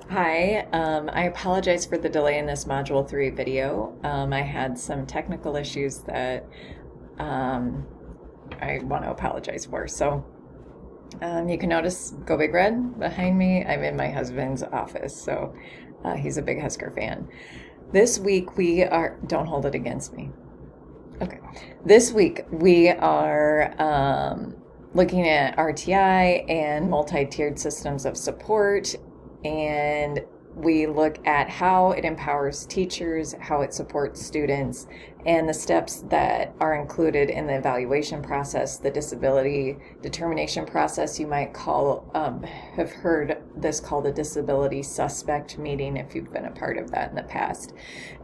Hi, I apologize for the delay in this Module 3 video. I had some technical issues that um, I want to apologize for. So you can notice Go Big Red behind me. I'm in my husband's office, so he's a big Husker fan. This week we are, don't hold it against me. Okay. This week we are looking at RTI and multi-tiered systems of support, and we look at how it empowers teachers, how it supports students, and the steps that are included in the evaluation process, the disability determination process. You might have heard this called a disability suspect meeting if you've been a part of that in the past.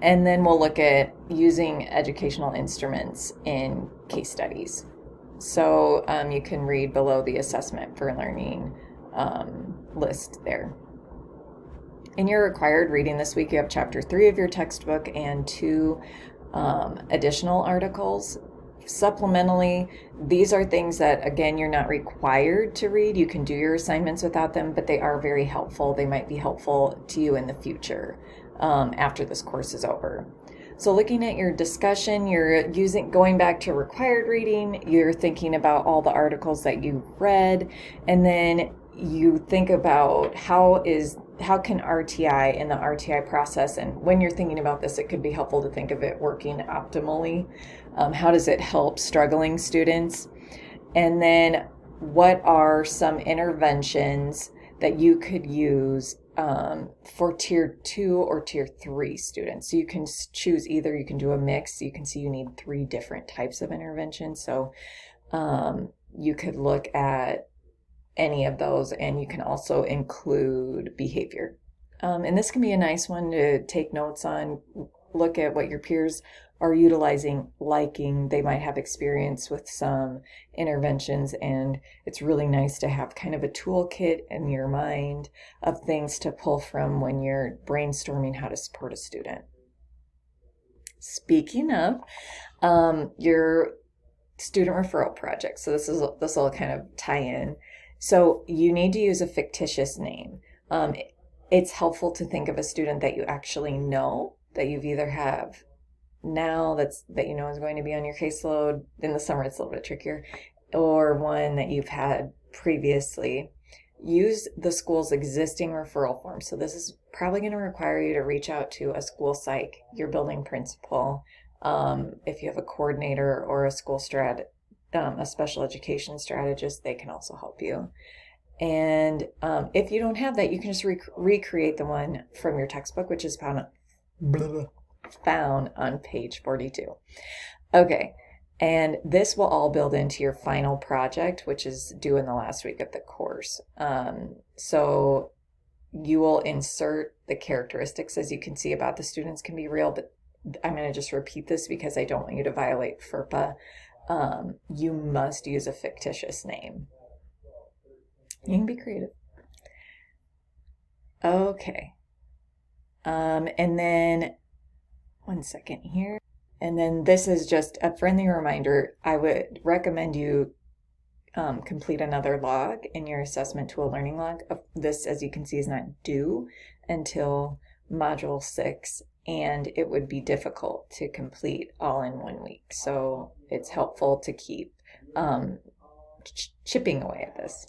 And then we'll look at using educational instruments in case studies. So you can read below the assessment for learning list there. In your required reading this week, you have chapter 3 of your textbook and 2 additional articles. Supplementally, these are things that, again, you're not required to read. You can do your assignments without them, but they are very helpful. They might be helpful to you in the future after this course is over. So looking at your discussion, you're going back to required reading, you're thinking about all the articles that you've read, and then you think about how can RTI in the RTI process, and when you're thinking about this, it could be helpful to think of it working optimally. How does it help struggling students? And then what are some interventions that you could use for tier 2 or tier 3 students? So you can choose either. You can do a mix. You can see you need 3 different types of intervention. So you could look at any of those, and you can also include behavior. And this can be a nice one to take notes on. Look at what your peers are utilizing, liking. They might have experience with some interventions, and it's really nice to have kind of a toolkit in your mind of things to pull from when you're brainstorming how to support a student. Speaking of your student referral project, so this will kind of tie in. So you need to use a fictitious name. It's helpful to think of a student that you actually know, that you've either have now that you know is going to be on your caseload. In the summer, it's a little bit trickier, or one that you've had previously. Use the school's existing referral form. So this is probably going to require you to reach out to a school psych, your building principal, if you have a coordinator or a school a special education strategist, they can also help you. And if you don't have that, you can just recreate the one from your textbook, which is found on page 42. Okay, and this will all build into your final project, which is due in the last week of the course. So you will insert the characteristics, as you can see, about the students can be real, but I'm going to just repeat this because I don't want you to violate FERPA. You must use a fictitious name. You can be creative. Okay. And then, one second here. And then this is just a friendly reminder. I would recommend you complete another log in your assessment tool learning log. This, as you can see, is not due until Module 6. And it would be difficult to complete all in 1 week. So it's helpful to keep chipping away at this.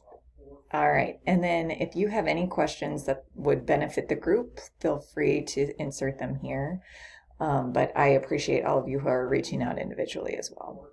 All right, and then if you have any questions that would benefit the group, feel free to insert them here. But I appreciate all of you who are reaching out individually as well.